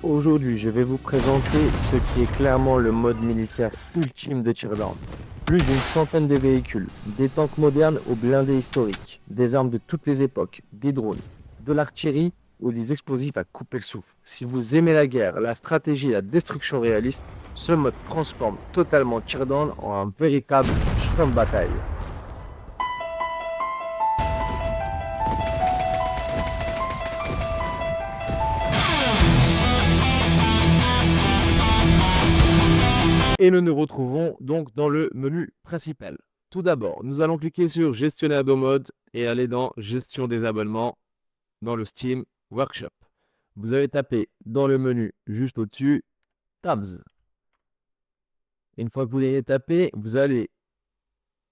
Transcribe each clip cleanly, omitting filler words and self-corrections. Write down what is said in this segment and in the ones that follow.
Aujourd'hui, je vais vous présenter ce qui est clairement le mode militaire ultime de Teardown. Plus d'une centaine de véhicules, des tanks modernes aux blindés historiques, des armes de toutes les époques, des drones, de l'artillerie ou des explosifs à couper le souffle. Si vous aimez la guerre, la stratégie et la destruction réaliste, ce mode transforme totalement Teardown en un véritable champ de bataille. Et nous nous retrouvons donc dans le menu principal. Tout d'abord, nous allons cliquer sur Gestionnaire de mode et aller dans Gestion des abonnements dans le Steam Workshop. Vous avez tapé dans le menu juste au-dessus Tabs. Une fois que vous l'avez tapé, vous allez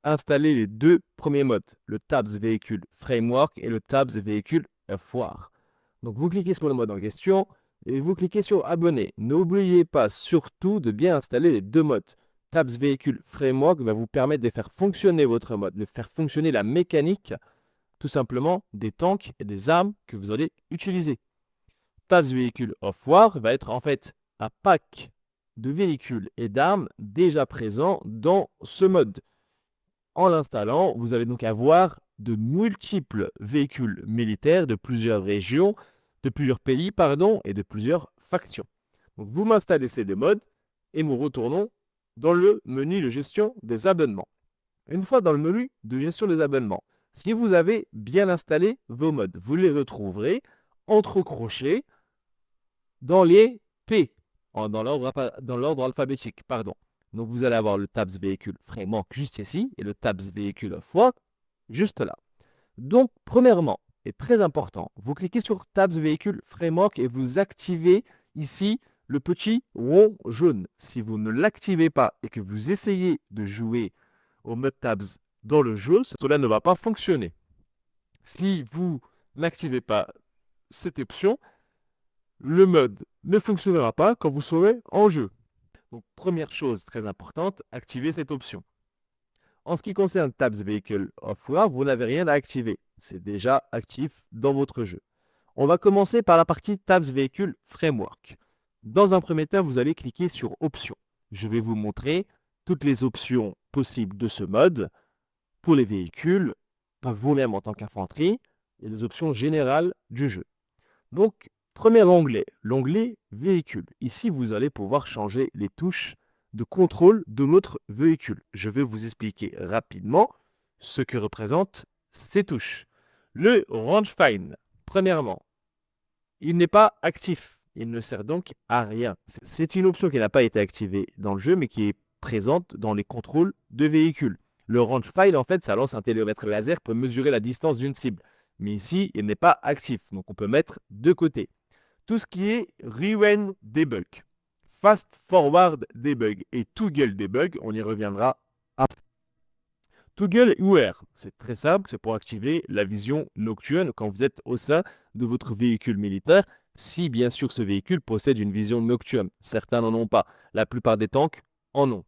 installer les deux premiers modes, le Tabs Véhicule Framework et le Tabs Véhicule Foire. Donc vous cliquez sur le mode en question et vous cliquez sur Abonner. N'oubliez pas surtout de bien installer les deux modes. Tabs Véhicule Framework va vous permettre de faire fonctionner votre mode, de faire fonctionner la mécanique, tout simplement, des tanks et des armes que vous allez utiliser. Tabs Véhicule of War va être en fait un pack de véhicules et d'armes déjà présents dans ce mode. En l'installant, vous allez donc avoir de multiples véhicules militaires de plusieurs régions, de plusieurs pays, et de plusieurs factions. Donc vous m'installez ces deux modes et nous retournons dans le menu de gestion des abonnements. Une fois dans le menu de gestion des abonnements, si vous avez bien installé vos modes, vous les retrouverez entre crochets dans les P, dans l'ordre alphabétique, Donc vous allez avoir le Tabs Véhicule Framework juste ici et le Tabs Véhicule of War juste là. Donc premièrement, et très important, vous cliquez sur Tabs Véhicule Framework et vous activez ici le petit rond jaune. Si vous ne l'activez pas et que vous essayez de jouer au mode Tabs dans le jeu, cela ne va pas fonctionner. Si vous n'activez pas cette option, le mode ne fonctionnera pas quand vous serez en jeu. Donc première chose très importante, activez cette option. En ce qui concerne Tabs Vehicle of War, vous n'avez rien à activer. C'est déjà actif dans votre jeu. On va commencer par la partie Tabs Vehicle Framework. Dans un premier temps, vous allez cliquer sur Options. Je vais vous montrer toutes les options possibles de ce mode pour les véhicules, pas vous-même en tant qu'infanterie, et les options générales du jeu. Donc, premier onglet, l'onglet Véhicule. Ici, vous allez pouvoir changer les touches de contrôle de notre véhicule. Je vais vous expliquer rapidement ce que représentent ces touches. Le Range Find, premièrement, il n'est pas actif. Il ne sert donc à rien. C'est une option qui n'a pas été activée dans le jeu, mais qui est présente dans les contrôles de véhicules. Le Range Find, en fait, ça lance un téléomètre laser pour mesurer la distance d'une cible. Mais ici, il n'est pas actif. Donc, on peut mettre de côté. Tout ce qui est Rewind Debug, Fast Forward Debug et Toggle Debug, on y reviendra après. Toggle UR, c'est très simple, c'est pour activer la vision nocturne quand vous êtes au sein de votre véhicule militaire, si bien sûr ce véhicule possède une vision nocturne. Certains n'en ont pas, la plupart des tanks en ont.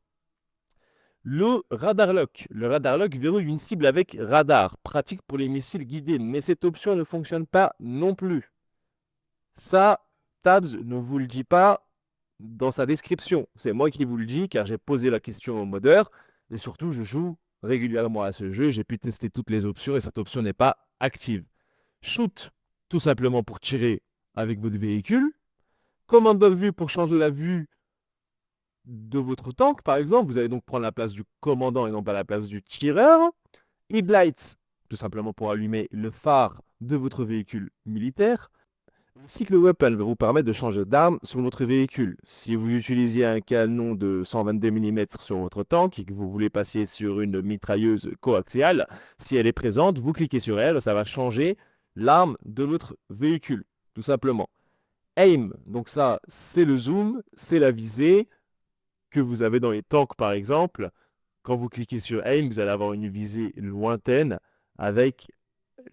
Le Radar Lock. Le Radar Lock verrouille une cible avec radar, pratique pour les missiles guidés, mais cette option ne fonctionne pas non plus. Ça, Tabs ne vous le dit pas dans sa description. C'est moi qui vous le dis car j'ai posé la question au modeur et surtout je joue régulièrement à ce jeu. J'ai pu tester toutes les options et cette option n'est pas active. Shoot, tout simplement pour tirer avec votre véhicule. Command of vue pour changer la vue de votre tank par exemple. Vous allez donc prendre la place du commandant et non pas la place du tireur. Headlights, tout simplement pour allumer le phare de votre véhicule militaire. Le cycle weapon va vous permettre de changer d'arme sur votre véhicule. Si vous utilisiez un canon de 122 mm sur votre tank et que vous voulez passer sur une mitrailleuse coaxiale, si elle est présente, vous cliquez sur elle, ça va changer l'arme de votre véhicule, tout simplement. Aim, donc ça, c'est le zoom, c'est la visée que vous avez dans les tanks par exemple. Quand vous cliquez sur Aim, vous allez avoir une visée lointaine avec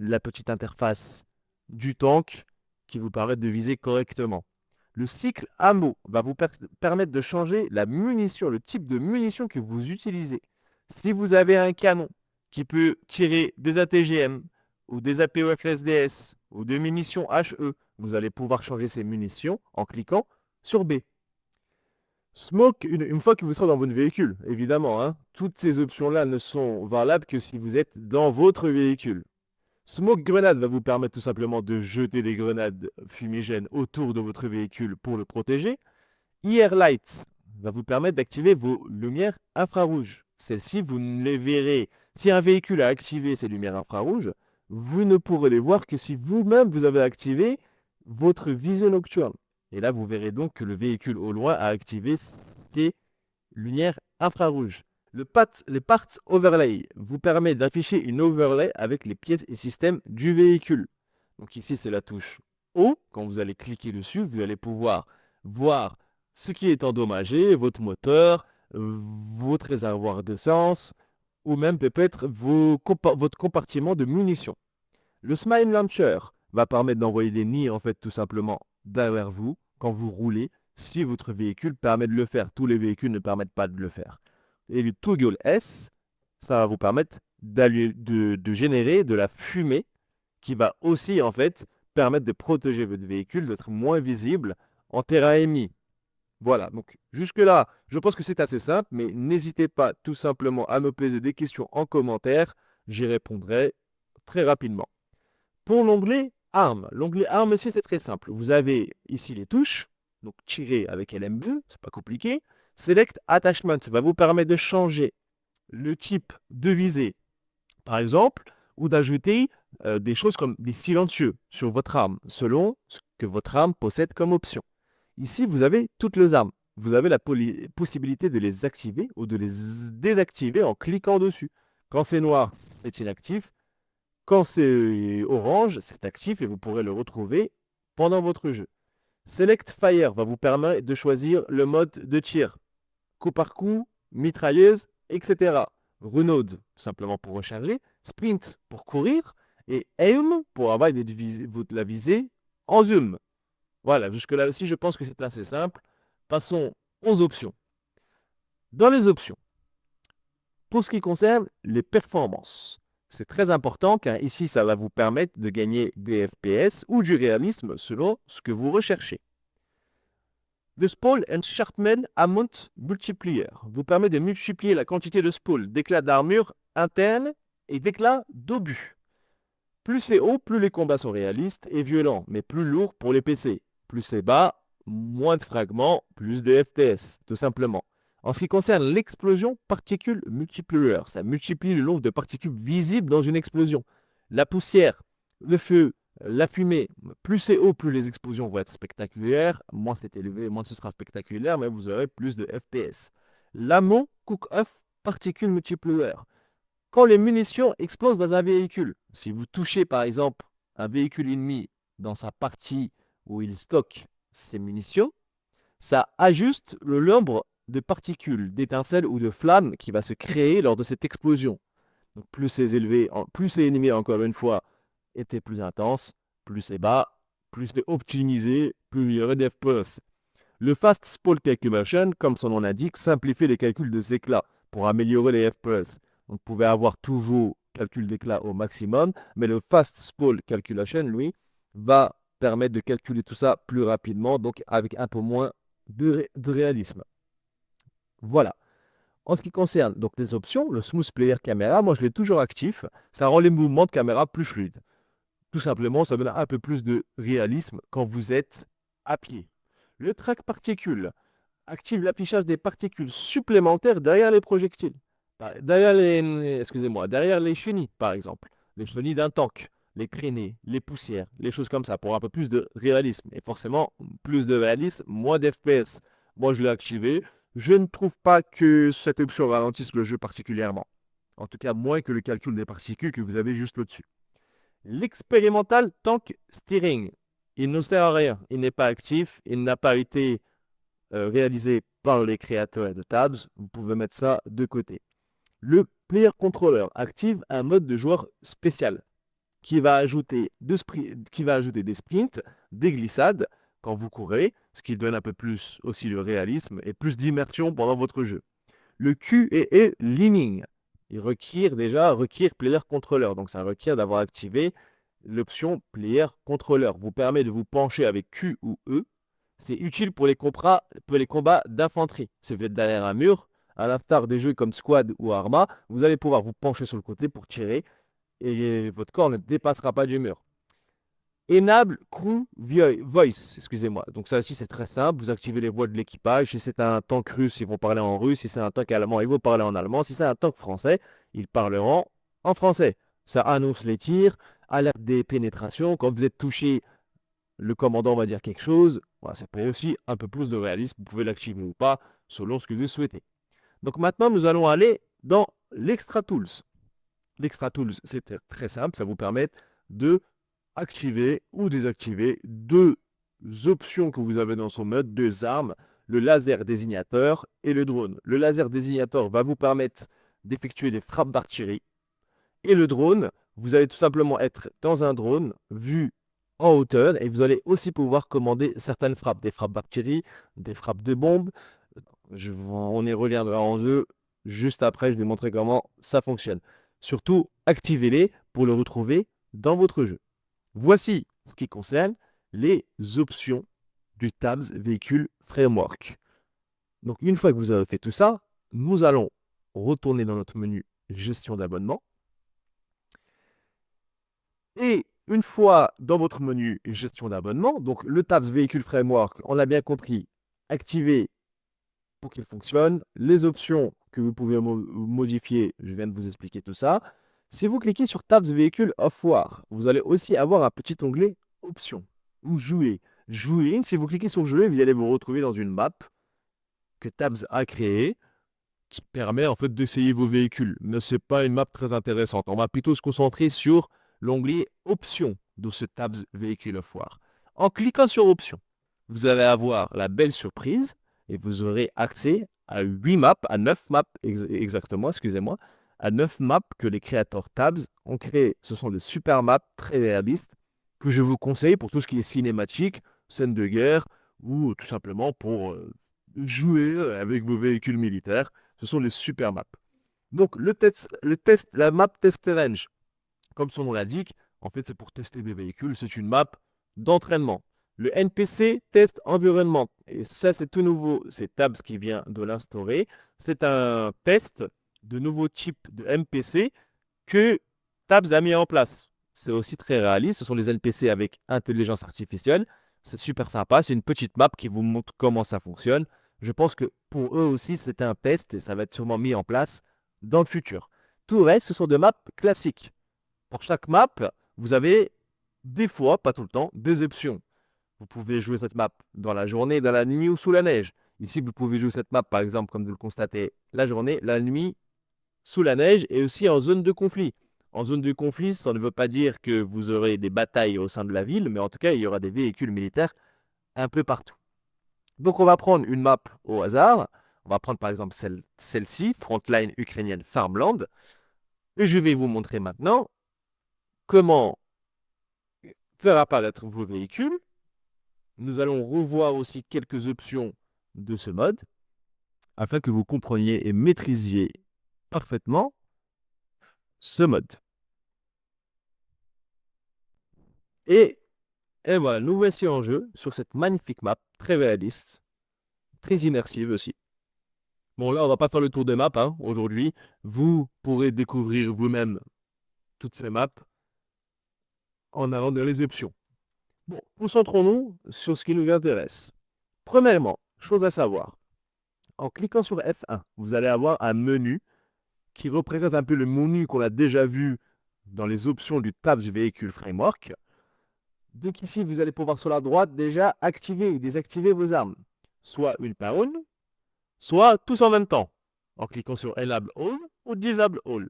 la petite interface du tank qui vous permettent de viser correctement. Le cycle ammo va vous permettre de changer la munition, le type de munition que vous utilisez. Si vous avez un canon qui peut tirer des ATGM ou des APOFSDS ou des munitions HE, vous allez pouvoir changer ces munitions en cliquant sur B. Smoke, une fois que vous serez dans votre véhicule, évidemment, hein, toutes ces options-là ne sont valables que si vous êtes dans votre véhicule. Smoke Grenade va vous permettre tout simplement de jeter des grenades fumigènes autour de votre véhicule pour le protéger. IR Lights va vous permettre d'activer vos lumières infrarouges. Celles-ci, vous ne les verrez. Si un véhicule a activé ses lumières infrarouges, vous ne pourrez les voir que si vous-même vous avez activé votre vision nocturne. Et là, vous verrez donc que le véhicule au loin a activé ses lumières infrarouges. Les Parts Overlay vous permet d'afficher une overlay avec les pièces et systèmes du véhicule. Donc ici, c'est la touche O. Quand vous allez cliquer dessus, vous allez pouvoir voir ce qui est endommagé, votre moteur, votre réservoir d'essence, ou même peut-être votre compartiment de munitions. Le Smine Launcher va permettre d'envoyer des nids, en fait, tout simplement derrière vous, quand vous roulez, si votre véhicule permet de le faire. Tous les véhicules ne permettent pas de le faire. Et le Toggle S, ça va vous permettre de générer de la fumée qui va aussi, en fait, permettre de protéger votre véhicule, d'être moins visible en terrain émis. Voilà, donc jusque-là, je pense que c'est assez simple, mais n'hésitez pas tout simplement à me poser des questions en commentaire, j'y répondrai très rapidement. Pour l'onglet Armes, l'onglet Armes aussi c'est très simple. Vous avez ici les touches, donc tirer avec LMB, c'est pas compliqué. Select Attachment va vous permettre de changer le type de visée, par exemple, ou d'ajouter des choses comme des silencieux sur votre arme, selon ce que votre arme possède comme option. Ici, vous avez toutes les armes. Vous avez la possibilité de les activer ou de les désactiver en cliquant dessus. Quand c'est noir, c'est inactif. Quand c'est orange, c'est actif et vous pourrez le retrouver pendant votre jeu. Select Fire va vous permettre de choisir le mode de tir. Coup par coup, mitrailleuse, etc. Reload, tout simplement pour recharger. Sprint pour courir. Et Aim pour avoir la visée en zoom. Voilà, jusque-là aussi, je pense que c'est assez simple. Passons aux options. Dans les options, pour ce qui concerne les performances, c'est très important car ici, ça va vous permettre de gagner des FPS ou du réalisme selon ce que vous recherchez. The Spoil and Sharpman Amount Multiplier vous permet de multiplier la quantité de spoil, d'éclats d'armure interne et d'éclats d'obus. Plus c'est haut, plus les combats sont réalistes et violents, mais plus lourds pour les PC. Plus c'est bas, moins de fragments, plus de FPS, tout simplement. En ce qui concerne l'explosion particules multiplier, ça multiplie le nombre de particules visibles dans une explosion. La poussière, le feu, la fumée, plus c'est haut, plus les explosions vont être spectaculaires. Moins c'est élevé, moins ce sera spectaculaire, mais vous aurez plus de FPS. L'amont cook-off particules multiplier. Quand les munitions explosent dans un véhicule, si vous touchez par exemple un véhicule ennemi dans sa partie où il stocke ses munitions, ça ajuste le nombre de particules, d'étincelles ou de flammes qui va se créer lors de cette explosion. Donc plus c'est élevé, plus c'est ennemi, encore une fois, était plus intense, plus c'est bas, plus c'est optimisé, plus il y aurait des FPS. Le Fast Spoil Calculation, comme son nom l'indique, simplifie les calculs des éclats pour améliorer les FPS. Donc, vous pouvez avoir tous vos calculs d'éclat au maximum, mais le Fast Spoil Calculation, lui, va permettre de calculer tout ça plus rapidement, donc avec un peu moins de réalisme. Voilà. En ce qui concerne donc les options, le Smooth Player Camera, moi je l'ai toujours actif, ça rend les mouvements de caméra plus fluides. Tout simplement, ça donne un peu plus de réalisme quand vous êtes à pied. Le Track Particules active l'affichage des particules supplémentaires derrière les projectiles. Derrière les chenilles, par exemple. Les chenilles d'un tank, les traînées, les poussières, les choses comme ça, pour un peu plus de réalisme. Et forcément, plus de réalisme, moins d'FPS. Moi, je l'ai activé. Je ne trouve pas que cette option ralentisse le jeu particulièrement. En tout cas, moins que le calcul des particules que vous avez juste au-dessus. L'expérimental Tank Steering. Il ne sert à rien. Il n'est pas actif. Il n'a pas été réalisé par les créateurs de tabs. Vous pouvez mettre ça de côté. Le Player Controller active un mode de joueur spécial qui va ajouter des sprints, des glissades quand vous courez, ce qui donne un peu plus aussi le réalisme et plus d'immersion pendant votre jeu. Le Q&A Leaning, il requiert Player Controller, donc ça requiert d'avoir activé l'option Player Controller, vous permet de vous pencher avec Q ou E, C'est utile pour les combats d'infanterie. Si vous êtes derrière un mur, à l'instar des jeux comme Squad ou Arma, vous allez pouvoir vous pencher sur le côté pour tirer et votre corps ne dépassera pas du mur. Enable Crew Voice, excusez-moi. Donc ça aussi c'est très simple, vous activez les voix de l'équipage. Si c'est un tank russe, ils vont parler en russe. Si c'est un tank allemand, ils vont parler en allemand. Si c'est un tank français, ils parleront en français. Ça annonce les tirs, alerte des pénétrations. Quand vous êtes touché, le commandant va dire quelque chose. Voilà, ça peut aussi un peu plus de réalisme. Vous pouvez l'activer ou pas, selon ce que vous souhaitez. Donc maintenant, nous allons aller dans l'Extra Tools. L'Extra Tools, c'est très simple. Ça vous permet de activer ou désactiver deux options que vous avez dans son mode, deux armes, le laser désignateur et le drone. Le laser désignateur va vous permettre d'effectuer des frappes d'artillerie. Et le drone, vous allez tout simplement être dans un drone vu en hauteur et vous allez aussi pouvoir commander certaines frappes, des frappes d'artillerie, des frappes de bombes. On y reviendra en jeu juste après, je vais montrer comment ça fonctionne. Surtout, activez-les pour le retrouver dans votre jeu. Voici ce qui concerne les options du Tabs Véhicule Framework. Donc, une fois que vous avez fait tout ça, nous allons retourner dans notre menu Gestion d'abonnement. Et une fois dans votre menu Gestion d'abonnement, donc le Tabs Véhicule Framework, on l'a bien compris, activé pour qu'il fonctionne. Les options que vous pouvez modifier, je viens de vous expliquer tout ça. Si vous cliquez sur Tabs Véhicule Off War, vous allez aussi avoir un petit onglet Options ou Jouer. Jouer, si vous cliquez sur Jouer, vous allez vous retrouver dans une map que Tabs a créée qui permet en fait d'essayer vos véhicules. Mais ce n'est pas une map très intéressante. On va plutôt se concentrer sur l'onglet Options de ce Tabs Véhicule Off War. En cliquant sur Options, vous allez avoir la belle surprise et vous aurez accès à 8 maps, à 9 maps exactement, excusez-moi, à 9 maps que les créateurs Tabs ont créées. Ce sont des super maps très réalistes que je vous conseille pour tout ce qui est cinématique, scène de guerre ou tout simplement pour jouer avec vos véhicules militaires. Ce sont les super maps. Donc la map Test Range, comme son nom l'indique, en fait c'est pour tester mes véhicules, c'est une map d'entraînement. Le NPC Test Environment, et ça c'est tout nouveau, c'est Tabs qui vient de l'instaurer. C'est un test de nouveaux types de NPC que Tabs a mis en place. C'est aussi très réaliste, ce sont des NPC avec intelligence artificielle. C'est super sympa, c'est une petite map qui vous montre comment ça fonctionne. Je pense que pour eux aussi c'était un test et ça va être sûrement mis en place dans le futur. Tout le reste, ce sont des maps classiques. Pour chaque map, vous avez des fois, pas tout le temps, des options. Vous pouvez jouer cette map dans la journée, dans la nuit ou sous la neige. Ici, vous pouvez jouer cette map, par exemple, comme vous le constatez, la journée, la nuit, sous la neige et aussi en zone de conflit. En zone de conflit, ça ne veut pas dire que vous aurez des batailles au sein de la ville, mais en tout cas, il y aura des véhicules militaires un peu partout. Donc, on va prendre une map au hasard. On va prendre par exemple celle-ci, Frontline ukrainienne Farmland. Et je vais vous montrer maintenant comment faire apparaître vos véhicules. Nous allons revoir aussi quelques options de ce mode afin que vous compreniez et maîtrisiez parfaitement ce mode. Et voilà, nous voici en jeu sur cette magnifique map, très réaliste, très immersive aussi. Bon, là, on va pas faire le tour des maps aujourd'hui. Vous pourrez découvrir vous-même toutes ces maps en allant dans les options. Bon, concentrons-nous sur ce qui nous intéresse. Premièrement, chose à savoir, en cliquant sur F1, vous allez avoir un menu qui représente un peu le menu qu'on a déjà vu dans les options du Tabs Véhicule Framework. Donc ici, vous allez pouvoir sur la droite déjà activer ou désactiver vos armes. Soit une par une, soit tous en même temps, en cliquant sur Enable All ou Disable All.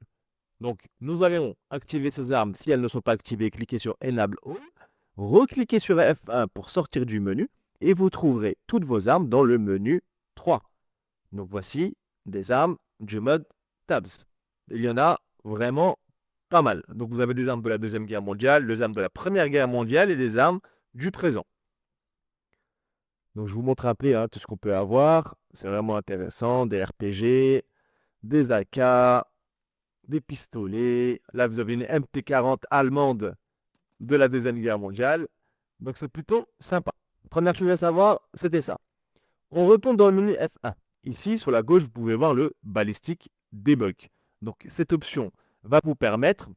Donc, nous allons activer ces armes. Si elles ne sont pas activées, cliquez sur Enable All. Recliquez sur F1 pour sortir du menu et vous trouverez toutes vos armes dans le menu 3. Donc, voici des armes du mode Tabs. Il y en a vraiment pas mal. Donc, vous avez des armes de la Deuxième Guerre mondiale, des armes de la Première Guerre mondiale et des armes du présent. Donc, je vous montre un peu tout ce qu'on peut avoir. C'est vraiment intéressant. Des RPG, des AK, des pistolets. Là, vous avez une MP40 allemande de la Deuxième Guerre mondiale. Donc, c'est plutôt sympa. première chose à savoir, c'était ça. On retourne dans le menu F1. Ici, sur la gauche, vous pouvez voir le balistic debug. Donc, cette option va vous permettre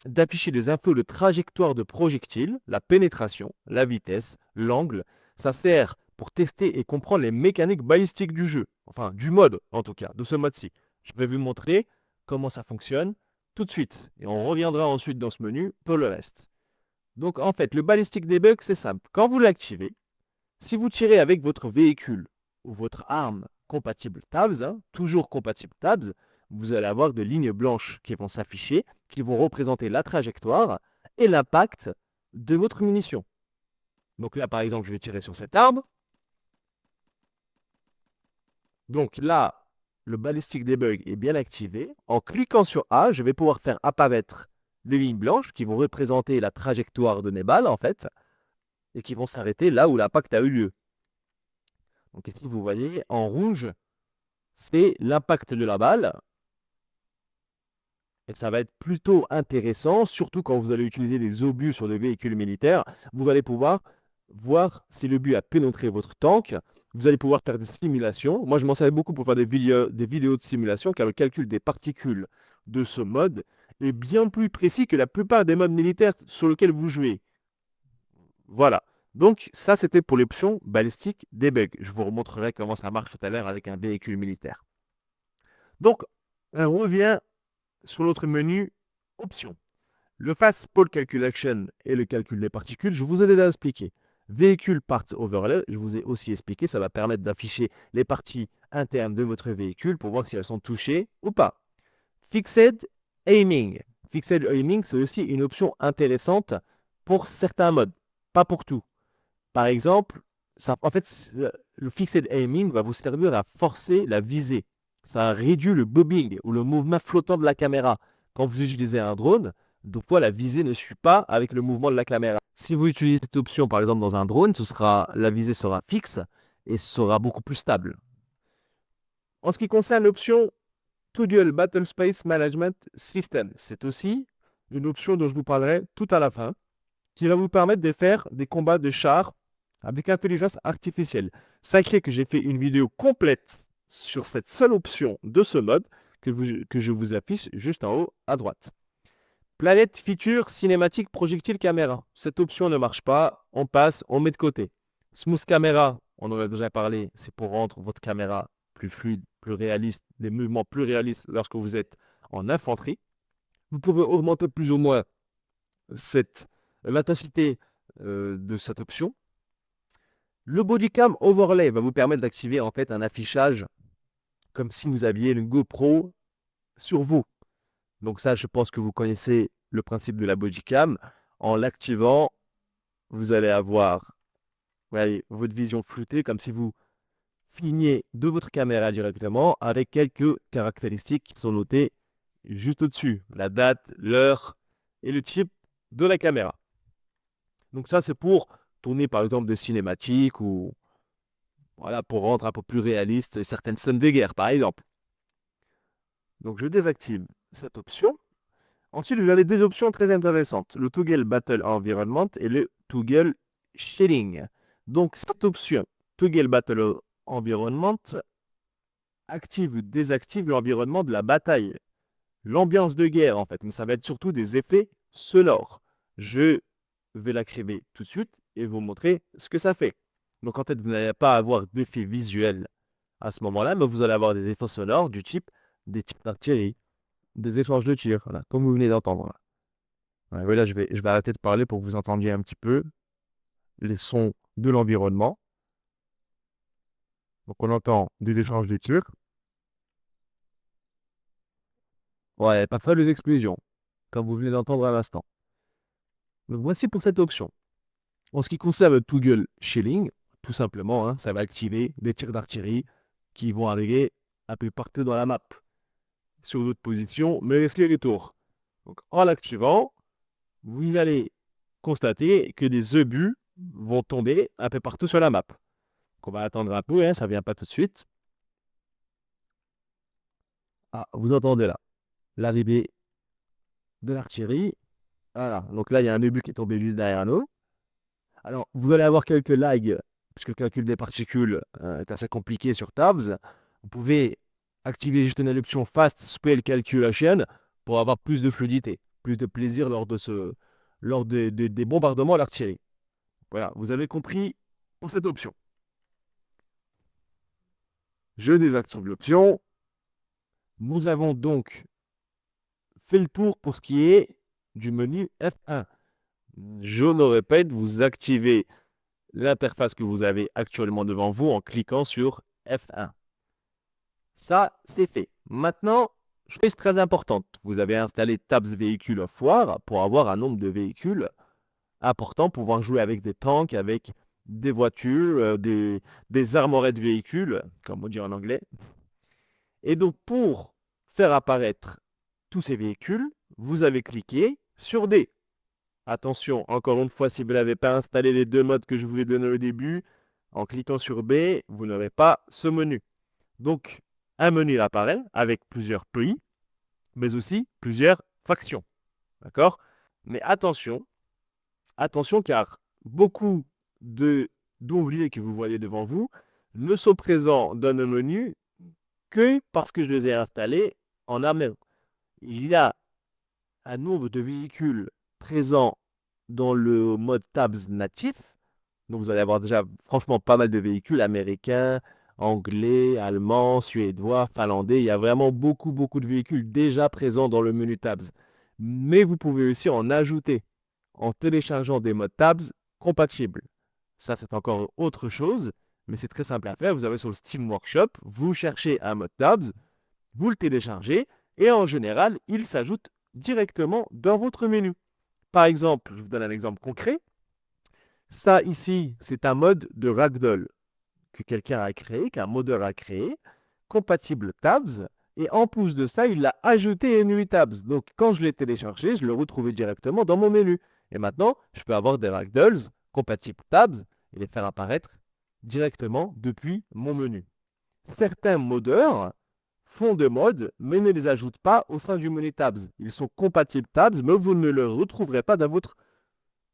d'afficher des infos de trajectoire de projectile, la pénétration, la vitesse, l'angle. Ça sert pour tester et comprendre les mécaniques balistiques du jeu. Enfin, du mode, en tout cas, de ce mode-ci. Je vais vous montrer comment ça fonctionne tout de suite. Et on reviendra ensuite dans ce menu pour le reste. Donc, en fait, le balistic debug, c'est simple. Quand vous l'activez, si vous tirez avec votre véhicule ou votre arme compatible tabs, toujours compatible tabs, vous allez avoir des lignes blanches qui vont s'afficher, qui vont représenter la trajectoire et l'impact de votre munition. Donc là, par exemple, je vais tirer sur cette arme. Donc là, le ballistic debug est bien activé. En cliquant sur A, je vais pouvoir faire apparaître les lignes blanches qui vont représenter la trajectoire de mes balles, en fait, et qui vont s'arrêter là où l'impact a eu lieu. Donc ici, vous voyez, en rouge, c'est l'impact de la balle. Et ça va être plutôt intéressant, surtout quand vous allez utiliser des obus sur des véhicules militaires. Vous allez pouvoir voir si le but a pénétré votre tank. Vous allez pouvoir faire des simulations. Moi, je m'en servais beaucoup pour faire des vidéos de simulation, car le calcul des particules de ce mode est bien plus précis que la plupart des modes militaires sur lesquels vous jouez. Voilà. Donc, ça, c'était pour l'option balistic debug. Je vous remontrerai comment ça marche tout à l'heure avec un véhicule militaire. Donc, on revient sur notre menu Options. Le Fast Pole Calculation et le calcul des particules, je vous ai déjà expliqué. Véhicule Parts Overlay, je vous ai aussi expliqué, ça va permettre d'afficher les parties internes de votre véhicule pour voir si elles sont touchées ou pas. Fixed Aiming. Fixed Aiming, c'est aussi une option intéressante pour certains modes, pas pour tout. Par exemple, en fait, le Fixed Aiming va vous servir à forcer la visée. Ça réduit le bobbing ou le mouvement flottant de la caméra. Quand vous utilisez un drone, donc la visée ne suit pas avec le mouvement de la caméra. Si vous utilisez cette option, par exemple, dans un drone, la visée sera fixe et sera beaucoup plus stable. En ce qui concerne l'option Toggle Battle Space Management System, c'est aussi une option dont je vous parlerai tout à la fin, qui va vous permettre de faire des combats de chars avec intelligence artificielle. Sachez que j'ai fait une vidéo complète sur cette seule option de ce mode que je vous affiche juste en haut à droite. Planète Feature Cinématique Projectile Caméra. Cette option ne marche pas, on passe, on met de côté. Smooth Camera, on en a déjà parlé, c'est pour rendre votre caméra plus fluide, plus réaliste, des mouvements plus réalistes lorsque vous êtes en infanterie. Vous pouvez augmenter plus ou moins l'intensité de cette option. Le Bodycam Overlay va vous permettre d'activer en fait un affichage comme si vous aviez une GoPro sur vous. Donc ça, je pense que vous connaissez le principe de la Bodycam. En l'activant, vous allez avoir votre vision floutée comme si vous filmiez de votre caméra directement avec quelques caractéristiques qui sont notées juste au-dessus. La date, l'heure et le type de la caméra. Donc ça, c'est pour tourner par exemple des cinématiques ou voilà, pour rendre un peu plus réaliste certaines scènes de guerre, par exemple. Donc je désactive cette option. Ensuite, vous avez deux options très intéressantes. Le Toggle Battle Environment et le Toggle Shading. Donc cette option, Toggle Battle Environment, active ou désactive l'environnement de la bataille. L'ambiance de guerre, en fait. Mais ça va être surtout des effets sonores. Je vais l'activer tout de suite et vous montrer ce que ça fait. Donc en fait, vous n'allez pas avoir d'effet visuel à ce moment-là, mais vous allez avoir des effets sonores du type des tirs d'artillerie, des échanges de tirs, voilà, comme vous venez d'entendre. Là, je vais arrêter de parler pour que vous entendiez un petit peu les sons de l'environnement. Donc on entend des échanges de tirs. Ouais, parfois des explosions, comme vous venez d'entendre à l'instant. Donc voici pour cette option. En ce qui concerne le Toggle Shelling, tout simplement, ça va activer des tirs d'artillerie qui vont arriver un peu partout dans la map, sur d'autres positions, mais laissez les tours. Donc en l'activant, vous allez constater que des obus vont tomber un peu partout sur la map. Donc on va attendre un peu, ça ne vient pas tout de suite. Ah, vous entendez là, l'arrivée de l'artillerie. Voilà, donc là il y a un obus qui est tombé juste derrière nous. Alors, vous allez avoir quelques lags, puisque le calcul des particules est assez compliqué sur Tabs. Vous pouvez activer juste l'option Fast Spell Calculation pour avoir plus de fluidité, plus de plaisir lors des bombardements à l'artillerie. Voilà, vous avez compris pour cette option. Je désactive l'option. Nous avons donc fait le tour pour ce qui est du menu F1. Je le répète, vous activez l'interface que vous avez actuellement devant vous en cliquant sur F1. Ça, c'est fait. Maintenant, chose très importante, vous avez installé Tabs Véhicule of War pour avoir un nombre de véhicules important, pouvant jouer avec des tanks, avec des voitures, des armorettes de véhicules, comme on dit en anglais. Et donc, pour faire apparaître tous ces véhicules, vous avez cliqué sur D. Attention, encore une fois, si vous n'avez pas installé les deux modes que je vous ai donnés au début, en cliquant sur B, vous n'aurez pas ce menu. Donc, un menu apparaît avec plusieurs pays, mais aussi plusieurs factions. D'accord? Mais attention, car beaucoup d'ouvriers que vous voyez devant vous ne sont présents dans le menu que parce que je les ai installés en amont. Il y a un nombre de véhicules présents dans le mode Tabs natif. Donc vous allez avoir déjà franchement pas mal de véhicules américains, anglais, allemands, suédois, finlandais. Il y a vraiment beaucoup de véhicules déjà présents dans le menu Tabs. Mais vous pouvez aussi en ajouter en téléchargeant des modes Tabs compatibles. Ça, c'est encore autre chose, mais c'est très simple à faire. Vous avez sur le Steam Workshop, vous cherchez un mode Tabs, vous le téléchargez, et en général, il s'ajoute directement dans votre menu. Par exemple, je vous donne un exemple concret. Ça ici, c'est un mode de ragdoll que quelqu'un a créé, qu'un modeur a créé, compatible Tabs, et en plus de ça, il l'a ajouté menu Tabs. Donc quand je l'ai téléchargé, je le retrouvais directement dans mon menu. Et maintenant, je peux avoir des ragdolls compatibles Tabs et les faire apparaître directement depuis mon menu. Certains modeurs font des modes, mais ne les ajoutent pas au sein du menu Tabs. Ils sont compatibles Tabs, mais vous ne les retrouverez pas dans votre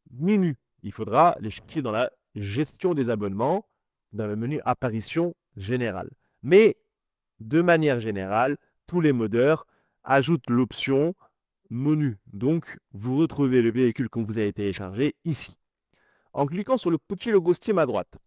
menu. Il faudra les chercher dans la gestion des abonnements, dans le menu apparition générale. Mais de manière générale, tous les modeurs ajoutent l'option menu. Donc, vous retrouvez le véhicule que vous avez téléchargé ici. En cliquant sur le petit logo Steam à droite,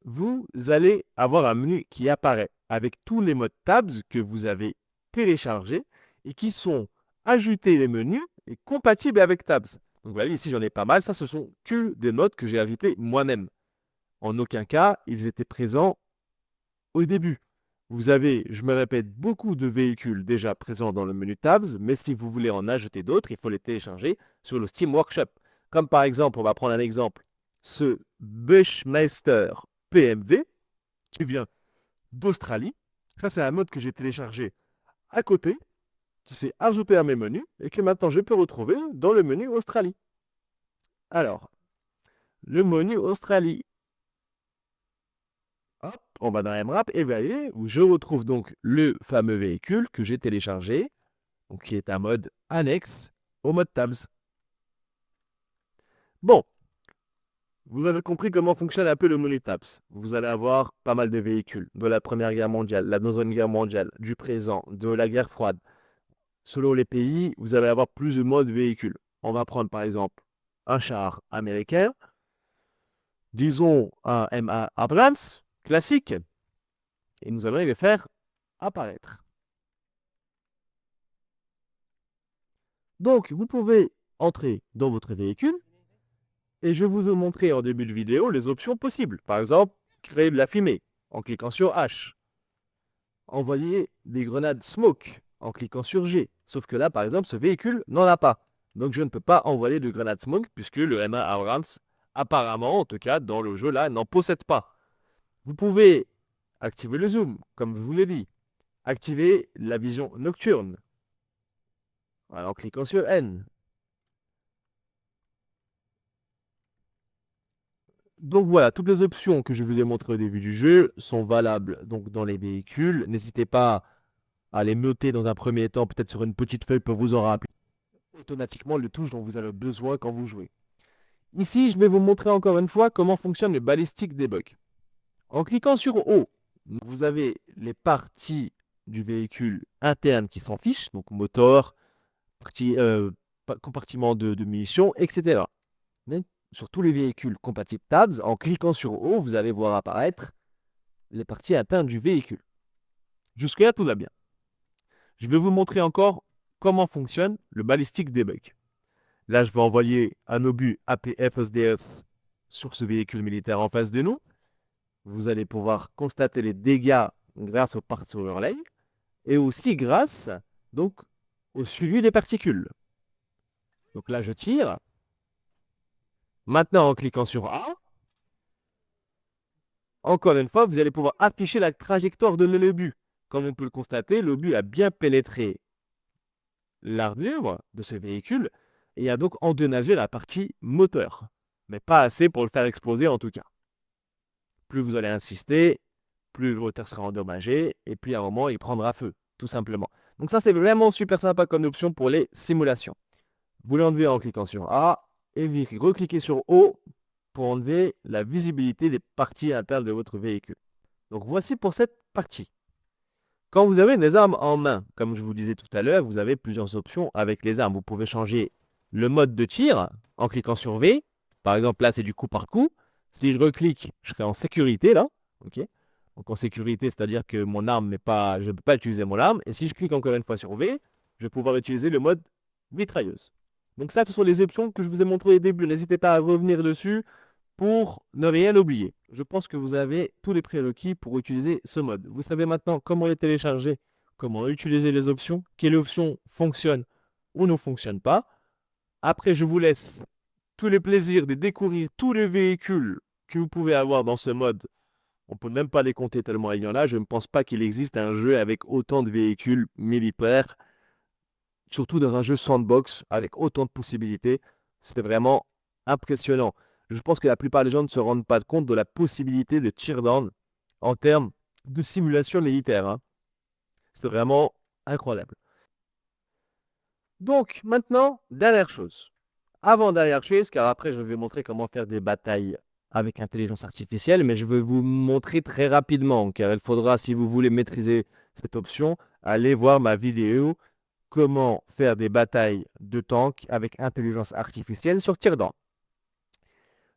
vous allez avoir un menu qui apparaît avec tous les modes Tabs que vous avez téléchargés et qui sont ajoutés les menus et compatibles avec Tabs. Donc, vous voyez, ici, j'en ai pas mal. Ça, ce sont que des modes que j'ai ajoutés moi-même. En aucun cas, ils étaient présents au début. Vous avez, je me répète, beaucoup de véhicules déjà présents dans le menu Tabs, mais si vous voulez en ajouter d'autres, il faut les télécharger sur le Steam Workshop. Comme par exemple, on va prendre un exemple, ce Bushmaster PMV qui vient d'Australie. Ça, c'est un mode que j'ai téléchargé à côté, qui s'est ajouté à mes menus et que maintenant je peux retrouver dans le menu Australie. Alors, le menu Australie. Hop, on va dans MRAP et voyez où je retrouve donc le fameux véhicule que j'ai téléchargé, donc qui est un mode annexe au mode Tabs. Bon, vous avez compris comment fonctionne un peu le menu Tabs. Vous allez avoir pas mal de véhicules de la Première Guerre mondiale, la Deuxième Guerre mondiale, du présent, de la guerre froide. Selon les pays, vous allez avoir plus de modes véhicules. On va prendre par exemple un char américain, disons un M1 Abrams classique, et nous allons les faire apparaître. Donc, vous pouvez entrer dans votre véhicule et je vous ai montré en début de vidéo les options possibles. Par exemple, créer de la fumée en cliquant sur H. Envoyer des grenades smoke en cliquant sur G. Sauf que là, par exemple, ce véhicule n'en a pas. Donc, je ne peux pas envoyer de grenades smoke puisque le M1 Abrams, apparemment, en tout cas, dans le jeu là, n'en possède pas. Vous pouvez activer le zoom, comme je vous l'ai dit. Activer la vision nocturne en cliquant sur N. Donc voilà, toutes les options que je vous ai montrées au début du jeu sont valables donc dans les véhicules. N'hésitez pas à les noter dans un premier temps, peut-être sur une petite feuille pour vous en rappeler automatiquement les touches dont vous avez besoin quand vous jouez. Ici, je vais vous montrer encore une fois comment fonctionne le balistic debug. En cliquant sur O, vous avez les parties du véhicule interne qui s'en fichent, donc moteur, compartiment de munitions, etc. Mais sur tous les véhicules compatibles tabs, en cliquant sur O, vous allez voir apparaître les parties internes du véhicule. Jusque-là, tout va bien. Je vais vous montrer encore comment fonctionne le balistic debug. Là, je vais envoyer un obus APF-SDS sur ce véhicule militaire en face de nous. Vous allez pouvoir constater les dégâts grâce au parts overlay et aussi grâce donc, au suivi des particules. Donc là, je tire. Maintenant, en cliquant sur A, encore une fois, vous allez pouvoir afficher la trajectoire de l'obus. Comme on peut le constater, l'obus a bien pénétré l'armure de ce véhicule et a donc endommagé la partie moteur. Mais pas assez pour le faire exploser en tout cas. Plus vous allez insister, plus le moteur sera endommagé et puis à un moment, il prendra feu, tout simplement. Donc ça, c'est vraiment super sympa comme option pour les simulations. Vous l'enlevez en cliquant sur A et vous recliquez sur O pour enlever la visibilité des parties internes de votre véhicule. Donc voici pour cette partie. Quand vous avez des armes en main, comme je vous disais tout à l'heure, vous avez plusieurs options avec les armes. Vous pouvez changer le mode de tir en cliquant sur V. Par exemple, là, c'est du coup par coup. Si je reclique, je serai en sécurité, là. OK. Donc en sécurité, c'est-à-dire que mon arme n'est pas... je ne peux pas utiliser mon arme. Et si je clique encore une fois sur V, je vais pouvoir utiliser le mode mitrailleuse. Donc ça, ce sont les options que je vous ai montrées au début. N'hésitez pas à revenir dessus pour ne rien oublier. Je pense que vous avez tous les prérequis pour utiliser ce mode. Vous savez maintenant comment les télécharger, comment utiliser les options, quelle option fonctionne ou ne fonctionne pas. Après, je vous laisse tous les plaisirs de découvrir tous les véhicules que vous pouvez avoir dans ce mode. On ne peut même pas les compter tellement il y en a. Je ne pense pas qu'il existe un jeu avec autant de véhicules militaires, surtout dans un jeu sandbox avec autant de possibilités. C'était vraiment impressionnant. Je pense que la plupart des gens ne se rendent pas compte de la possibilité de Teardown en termes de simulation militaire. Hein. C'est vraiment incroyable. Donc, maintenant, dernière chose. Avant-dernière chose, car après, je vais montrer comment faire des batailles avec intelligence artificielle, mais je vais vous montrer très rapidement, car il faudra, si vous voulez maîtriser cette option, aller voir ma vidéo comment faire des batailles de tanks avec intelligence artificielle sur Teardown.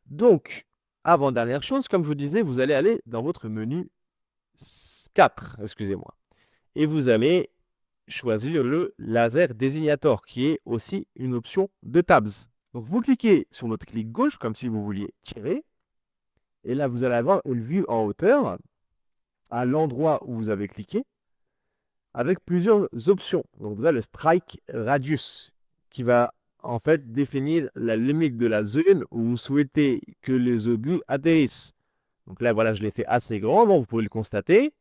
Donc, avant-dernière chose, comme je vous disais, vous allez aller dans votre menu 4, excusez-moi. Et vous allez choisir le laser Désignateur, qui est aussi une option de tabs. Donc, vous cliquez sur votre clic gauche, comme si vous vouliez tirer. Et là, vous allez avoir une vue en hauteur, à l'endroit où vous avez cliqué, avec plusieurs options. Donc, vous avez le Strike Radius, qui va en fait définir la limite de la zone où vous souhaitez que les obus atterrissent. Donc là, voilà, je l'ai fait assez grand, bon, vous pouvez le constater.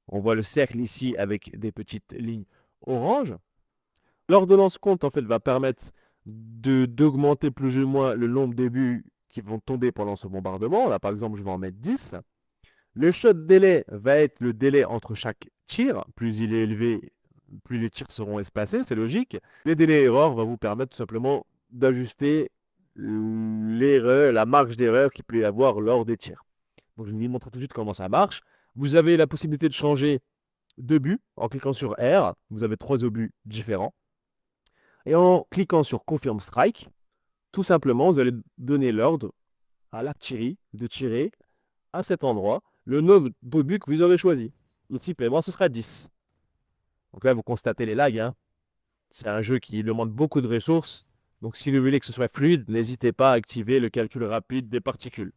On voit le cercle ici avec des petites lignes orange. L'ordonnance compte, en fait, va permettre d'augmenter plus ou moins le nombre d'obus qui vont tomber pendant ce bombardement. Là, par exemple, je vais en mettre 10. Le shot délai va être le délai entre chaque tir. Plus il est élevé, plus les tirs seront espacés, c'est logique. Les délais erreurs vont vous permettre tout simplement d'ajuster l'erreur, la marge d'erreur qu'il peut y avoir lors des tirs. Donc je vais vous montrer tout de suite comment ça marche. Vous avez la possibilité de changer d'obus en cliquant sur R. Vous avez 3 obus différents. Et en cliquant sur Confirm Strike, tout simplement, vous allez donner l'ordre à l'artillerie de tirer à cet endroit le nombre d'obus que vous aurez choisi. Ici, paiement, ce sera 10. Donc là, vous constatez les lags. Hein. C'est un jeu qui demande beaucoup de ressources. Donc si vous voulez que ce soit fluide, n'hésitez pas à activer le calcul rapide des particules.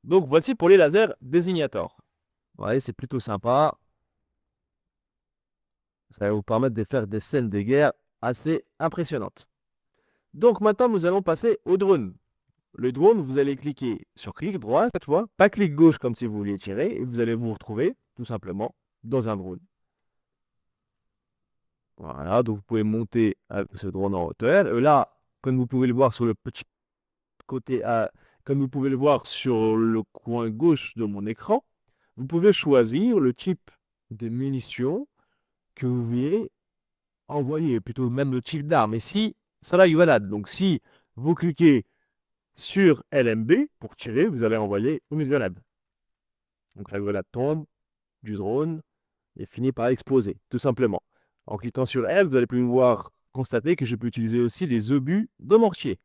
Donc voici pour les lasers Désignateur. Ouais, c'est plutôt sympa. Ça va vous permettre de faire des scènes de guerre assez impressionnantes. Donc maintenant, nous allons passer au drone. Le drone, vous allez cliquer sur clic droit cette fois, pas clic gauche comme si vous vouliez tirer, et vous allez vous retrouver tout simplement dans un drone. Voilà, donc vous pouvez monter avec ce drone en hauteur. Là, comme vous pouvez le voir sur le petit côté, comme vous pouvez le voir sur le coin gauche de mon écran, vous pouvez choisir le type de munitions que vous voulez envoyer, plutôt même le type d'arme. Ici, ça la yuvalade. Donc, si vous cliquez sur LMB pour tirer, vous allez envoyer une grenade. Donc, la grenade tombe du drone et finit par exploser, tout simplement. En cliquant sur L, vous allez pouvoir constater que je peux utiliser aussi des obus de mortier.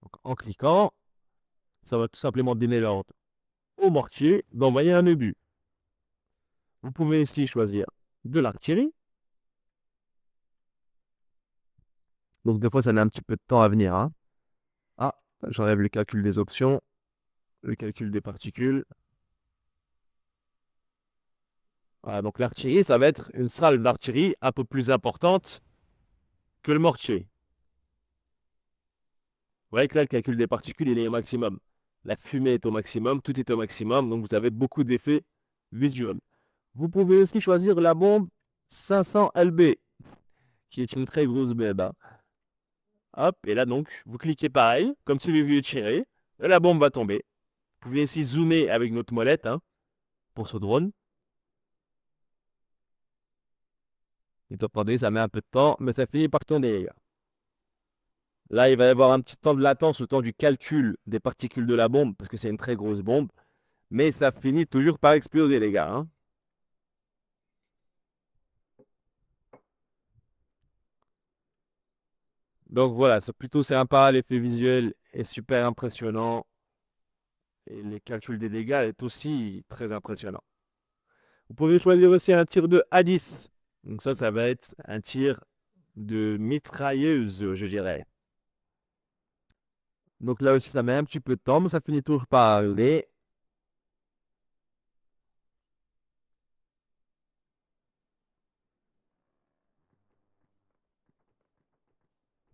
Donc, en cliquant, ça va tout simplement donner l'ordre au mortier d'envoyer un obus. Vous pouvez ici choisir de l'artillerie. Donc, des fois, ça met un petit peu de temps à venir, hein. Ah, j'enlève le calcul des options, le calcul des particules. Voilà, donc l'artillerie, ça va être une salve d'artillerie un peu plus importante que le mortier. Vous voyez que là, le calcul des particules, il est au maximum. La fumée est au maximum, tout est au maximum, donc vous avez beaucoup d'effets visuels. Vous pouvez aussi choisir la bombe 500 LB, qui est une très grosse bombe, hein. Hop, et là donc, vous cliquez pareil, comme si vous vouliez tirer, et la bombe va tomber. Vous pouvez aussi zoomer avec notre molette, hein, pour ce drone. Et attendez, ça met un peu de temps, mais ça finit par tourner, les gars. Là, il va y avoir un petit temps de latence au temps du calcul des particules de la bombe, parce que c'est une très grosse bombe. Mais ça finit toujours par exploser, les gars, hein. Donc voilà, c'est plutôt sympa, l'effet visuel est super impressionnant. Et les calculs des dégâts est aussi très impressionnant. Vous pouvez choisir aussi un tir de A10. Donc ça va être un tir de mitrailleuse, je dirais. Donc là aussi, ça met un petit peu de temps, mais ça finit toujours par arriver.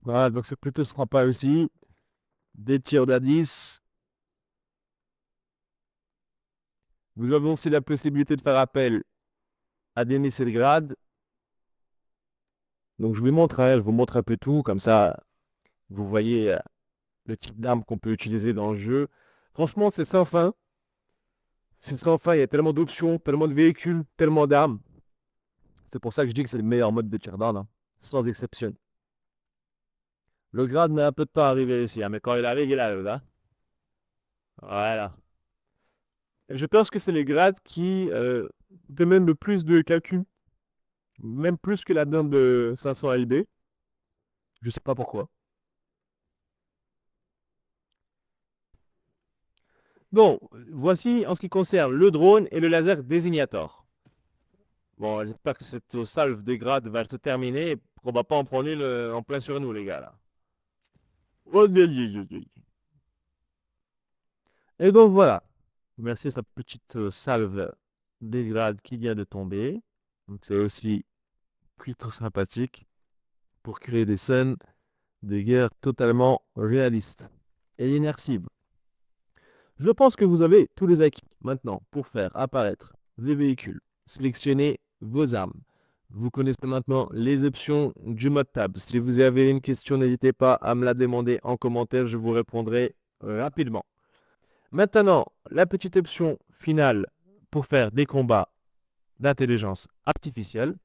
Voilà, donc c'est plutôt sympa aussi. Des tirs d'A10. Vous avez aussi la possibilité de faire appel à des missiles grades. Donc je vous montre, hein, je vous montre un peu tout, comme ça vous voyez le type d'arme qu'on peut utiliser dans le jeu. Franchement, c'est sans fin. C'est sans fin, il y a tellement d'options, tellement de véhicules, tellement d'armes. C'est pour ça que je dis que c'est le meilleur mode de Teardown, hein, sans exception. Le grade met un peu de temps à arriver ici, hein, mais quand il arrive, il arrive, hein. Voilà. Et je pense que c'est les grades qui demandent le plus de calcul, même plus que la dinde de 500 LB. Je sais pas pourquoi. Bon, voici en ce qui concerne le drone et le laser Désignateur. Bon, j'espère que cette salve de grade va se terminer et qu'on va pas en prendre une en plein sur nous, les gars, là. Oh, et donc voilà. Merci à sa petite salve des grades qui vient de tomber. Donc c'est aussi plutôt sympathique pour créer des scènes de guerre totalement réalistes et immersives. Je pense que vous avez tous les acquis maintenant pour faire apparaître les véhicules. Sélectionnez vos armes. Vous connaissez maintenant les options du mode tab. Si vous avez une question, n'hésitez pas à me la demander en commentaire. Je vous répondrai rapidement. Maintenant, la petite option finale pour faire des combats d'intelligence artificielle.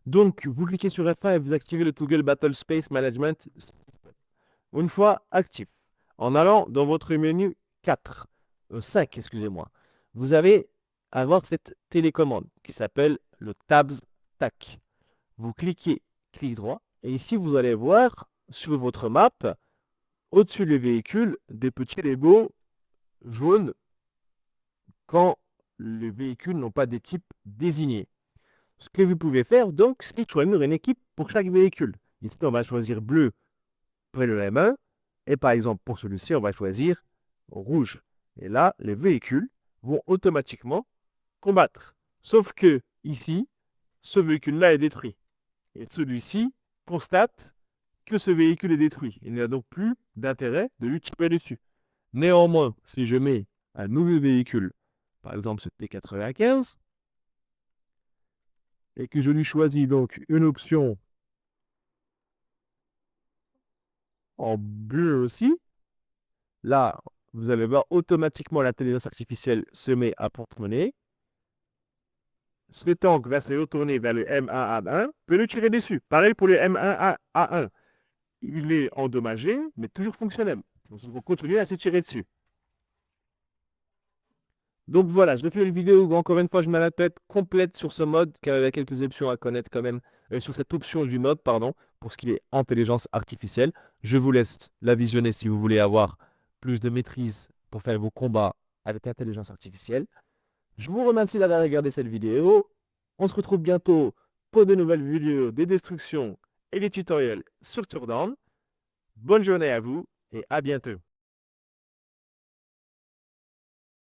Donc, vous cliquez sur F1 et vous activez le toggle Battle Space Management. Une fois actif, en allant dans votre menu 4, 5, excusez-moi, vous allez avoir cette télécommande qui s'appelle le Tabs TAC. Vous cliquez, clic droit, et ici vous allez voir sur votre map, au-dessus du véhicule, des petits Legos jaunes quand les véhicules n'ont pas des types désignés. Ce que vous pouvez faire, donc, c'est choisir une équipe pour chaque véhicule. Ici, on va choisir bleu pour le M1. Et par exemple, pour celui-ci, on va choisir rouge. Et là, les véhicules vont automatiquement combattre. Sauf que, ici, ce véhicule-là est détruit. Et celui-ci constate que ce véhicule est détruit. Il n'y a donc plus d'intérêt de lui tirer dessus. Néanmoins, si je mets un nouveau véhicule, par exemple ce T95, et que je lui choisis donc une option en bleu aussi, là, vous allez voir automatiquement l'intelligence artificielle se met à porte-monnaie. Ce tank va se retourner vers le M1A1, peut le tirer dessus. Pareil pour le M1A1. il est endommagé, mais toujours fonctionnel. Donc, il faut continuer à se tirer dessus. Donc voilà, je fais une vidéo où encore une fois je me la pète complète sur ce mode, car il y a quelques options à connaître quand même, sur cette option du mode, pardon, pour ce qui est intelligence artificielle. Je vous laisse la visionner si vous voulez avoir plus de maîtrise pour faire vos combats avec intelligence artificielle. Je vous remercie d'avoir regardé cette vidéo. On se retrouve bientôt pour de nouvelles vidéos, des destructions et des tutoriels sur Teardown. Bonne journée à vous et à bientôt.